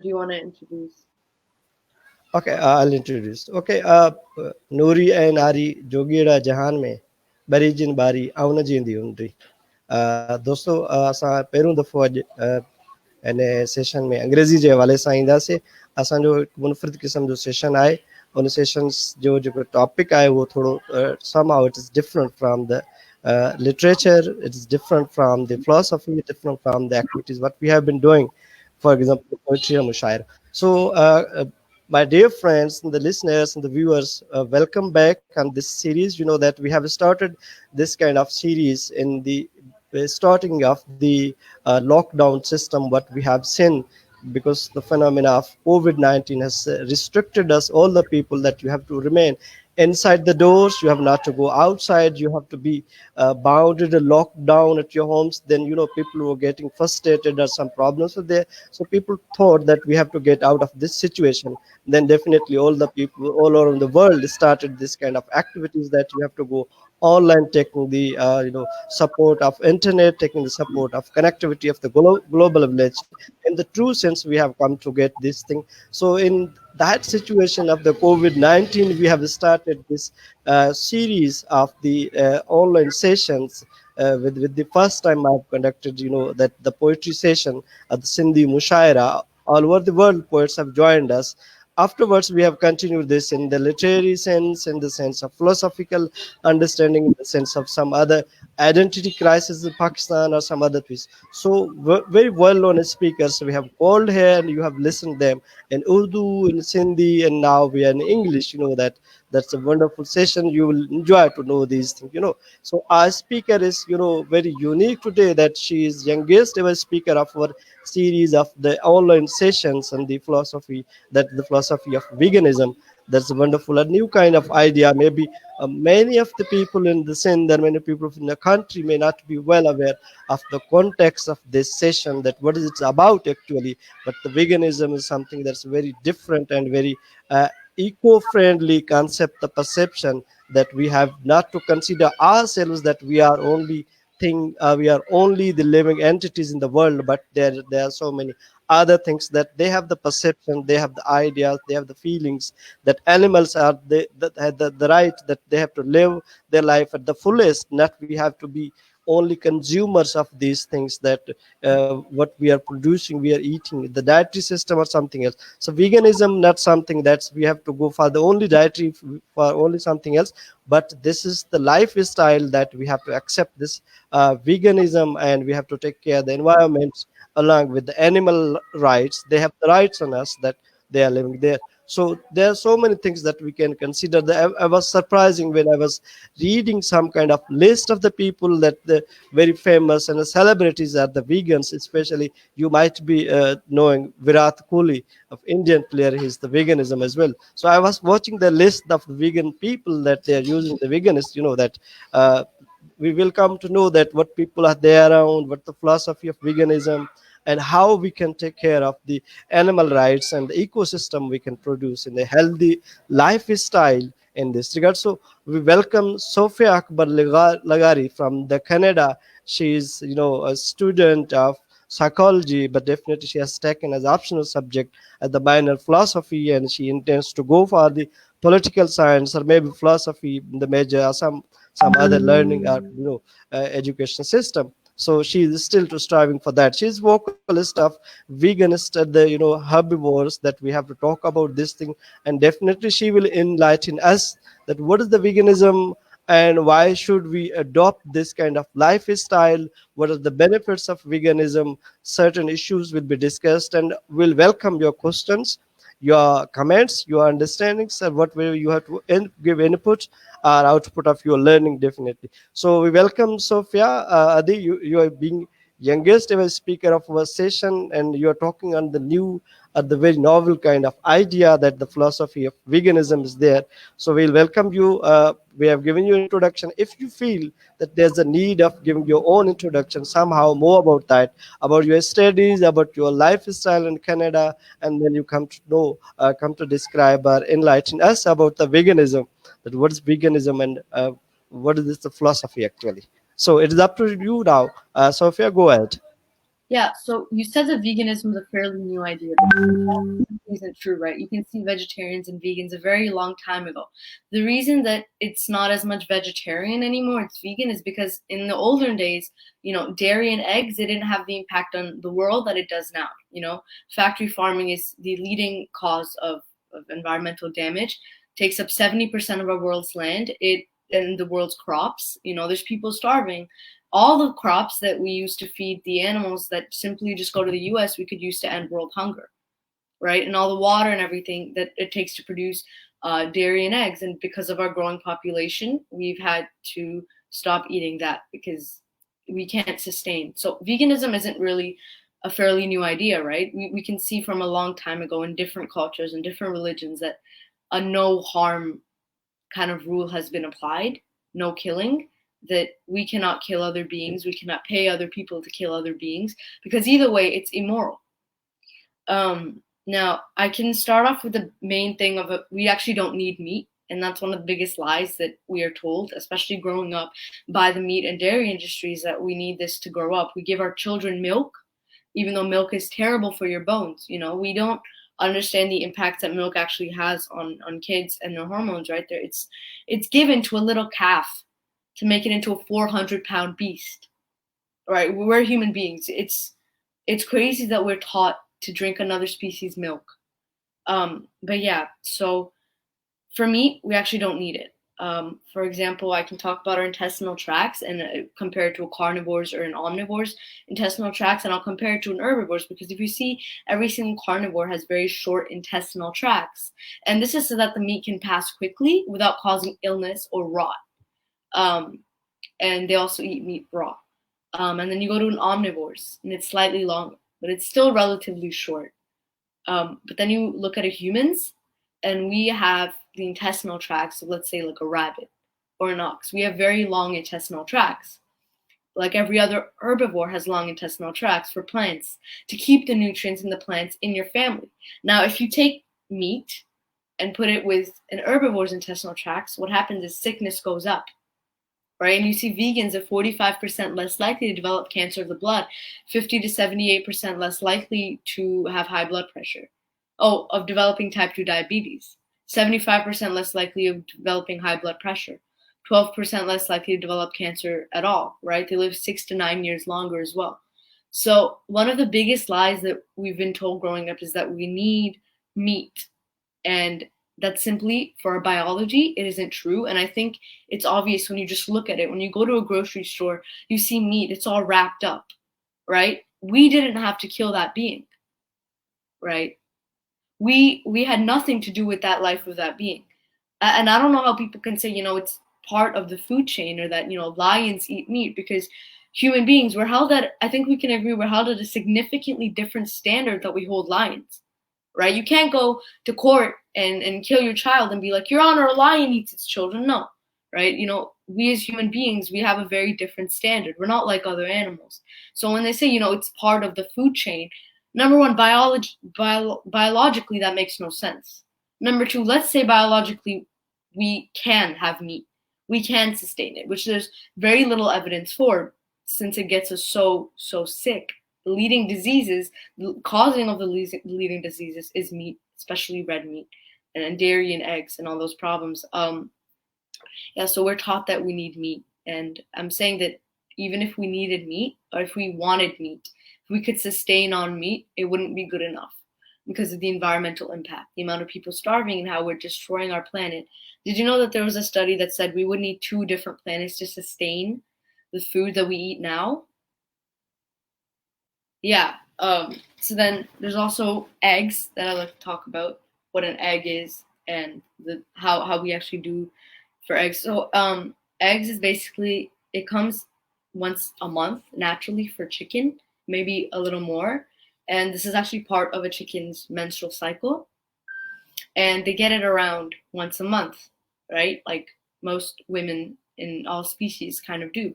do you want to introduce? Okay, I'll introduce. Okay, Nuri and Ari Jogira Jahan में बरी जिन बारी आउन जींदी हुंदी दोस्तों असां पहिरियों दफ़ो अॼु इन सेशन में अंग्रेज़ी जे हवाले सां ईंदासीं असांजो हिकु मुनफ़रिद क़िस्म जो सेशन आहे उन सेशन्स जो जेको टॉपिक आहे उहो थोरो somehow it is different from the literature, it is different from the philosophy, different from the activities what we have been doing, for example poetry and mushair. So my dear friends and the listeners and the viewers, welcome back on this series. You know that we have started this kind of series in the starting of the lockdown system what we have seen, because the phenomena of COVID-19 has restricted us, all the people, that you have to remain inside the doors, you have not to go outside, you have to be bounded and locked down at your homes. Then people were getting frustrated or some problems were there, so people thought that we have to get out of this situation. Then definitely all the people all around the world started this kind of activities that you have to go online, taking the support of internet, taking the support of connectivity of the global village. In the true sense, we have come to get this thing. So in that situation of the COVID-19, we have started this series of the online sessions. With the first time I've conducted, that the poetry session at the Sindhi Mushaira. All over the world, poets have joined us. Afterwards, we have continued this in the literary sense, in the sense of philosophical understanding, in the sense of some other identity crisis in Pakistan or some other piece. So very well-known speakers we have called here, and you have listened them in Urdu, in Sindhi, and now we are in English. You know that that's a wonderful session. You will enjoy to know these things. So our speaker is very unique today. That she is youngest ever speaker of our series of the online sessions and the philosophy, that the philosophy of veganism. That's a wonderful, a new kind of idea. Maybe many of the people in the Sindh and many people in the country may not be well aware of the context of this session, that what is it about actually. But the veganism is something that's very different and very eco-friendly concept, the perception that we have not to consider ourselves that we are only thing, we are only the living entities in the world, but there are so many other things, that they have the perception, they have the ideas, they have the feelings, that animals are that have the right, that they have to live their life at the fullest, not we have to be only consumers of these things, that what we are producing, we are eating, the dietary system or something else. So veganism not something that's we have to go for the only dietary for only something else, but this is the lifestyle that we have to accept this veganism, and we have to take care of the environment along with the animal rights. They have the rights on us that they are living there. So there are so many things that we can consider. I was surprising when I was reading some kind of list of the people that the very famous and the celebrities are the vegans. Especially you might be knowing Virat Kohli of Indian player. He's the veganism as well. So I was watching the list of the vegan people that they are using the veganist. That uh, we will come to know that what people are there around, what the philosophy of veganism, and how we can take care of the animal rights and the ecosystem we can produce in a healthy lifestyle in this regard. So we welcome Sophia Akbar Laghari from the Canada. She is, a student of psychology, but definitely she has taken as optional subject at the minor philosophy, and she intends to go for the political science or maybe philosophy in the major, or some other learning or education system. So she is still to striving for that. She's vocalist of veganist at the herbivores, that we have to talk about this thing, and definitely she will enlighten us that what is the veganism and why should we adopt this kind of lifestyle, what are the benefits of veganism. Certain issues will be discussed, and we'll welcome your questions, your comments, your understandings, and what way you have to give input or output of your learning, definitely. So we welcome Sophia. Adi, you are being youngest ever speaker of our session, and you are talking on the new, the very novel kind of idea that the philosophy of veganism is there. So we'll welcome you. We have given you introduction. If you feel that there's a need of giving your own introduction somehow more about that, about your studies, about your lifestyle in Canada, and then you come to know, come to describe or enlighten us about the veganism, that what is veganism, and what is this the philosophy actually. So it is up to you now. Sophia, go ahead. Yeah, so you said that veganism is a fairly new idea, but that isn't true, right? You can see vegetarians and vegans a very long time ago. The reason that it's not as much vegetarian anymore, it's vegan, is because in the olden days, dairy and eggs, they didn't have the impact on the world that it does now. Factory farming is the leading cause of environmental damage, takes up 70% of our world's land, it and the world's crops. There's people starving. All the crops that we use to feed the animals that simply just go to the US, we could use to end world hunger, right? And all the water and everything that it takes to produce dairy and eggs. And because of our growing population, we've had to stop eating that because we can't sustain. So veganism isn't really a fairly new idea, right? We can see from a long time ago in different cultures and different religions that a no harm kind of rule has been applied, no killing, that we cannot kill other beings, we cannot pay other people to kill other beings, because either way, it's immoral. Now, I can start off with the main thing of we actually don't need meat. And that's one of the biggest lies that we are told, especially growing up by the meat and dairy industries, that we need this to grow up. We give our children milk, even though milk is terrible for your bones. We don't understand the impact that milk actually has on kids and their hormones, right? There, it's given to a little calf to make it into a 400-pound beast, right? We're human beings. It's crazy that we're taught to drink another species' milk. But yeah, so for meat, we actually don't need it. For example, I can talk about our intestinal tracts and compare it to a carnivore's or an omnivore's intestinal tracts, and I'll compare it to an herbivore's, because if you see, every single carnivore has very short intestinal tracts, and this is so that the meat can pass quickly without causing illness or rot. Um, and they also eat meat raw. And then you go to an omnivore's, and it's slightly longer, but it's still relatively short. But then you look at a humans, and we have the intestinal tracts of, let's say, like a rabbit or an ox. We have very long intestinal tracts. Like every other herbivore has long intestinal tracts for plants to keep the nutrients in the plants in your family. Now, if you take meat and put it with an herbivore's intestinal tracts, what happens is sickness goes up, right? And you see vegans are 45% less likely to develop cancer of the blood, 50 to 78% less likely to have high blood pressure. Oh, of developing type 2 diabetes, 75% less likely of developing high blood pressure, 12% less likely to develop cancer at all, right? They live 6 to 9 years longer as well. So, one of the biggest lies that we've been told growing up is that we need meat, and that's simply, for our biology, it isn't true. And I think it's obvious when you just look at it. When you go to a grocery store, you see meat, it's all wrapped up, right? We didn't have to kill that being, right? We had nothing to do with that life of that being. And I don't know how people can say, it's part of the food chain, or that, lions eat meat, because human beings, we're held at, I think we can agree, we're held at a significantly different standard that we hold lions, right? You can't go to court and kill your child and be like, Your Honor, a lion eats its children. No, right? We as human beings, we have a very different standard. We're not like other animals. So when they say, it's part of the food chain, number one, biologically, that makes no sense. Number two, let's say biologically we can have meat. We can sustain it, which there's very little evidence for, since it gets us so sick. The leading diseases, the causing of the leading diseases is meat, especially red meat and dairy and eggs and all those problems. Yeah, so we're taught that we need meat, and I'm saying that even if we needed meat, or if we wanted meat, if we could sustain on meat, it wouldn't be good enough because of the environmental impact, the amount of people starving, and how we're destroying our planet. Did you know that there was a study that said we would need 2 different planets to sustain the food that we eat now? Yeah. So then there's also eggs that I like to talk about, what an egg is, and the how we actually do for eggs. So eggs is basically, it comes once a month naturally for chicken, maybe a little more. And this is actually part of a chicken's menstrual cycle. And they get it around once a month, right? Like most women in all species kind of do.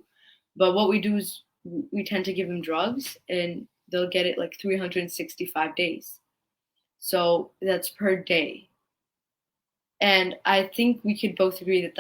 But what we do is we tend to give them drugs, and they'll get it like 365 days. So that's per day. And I think we could both agree that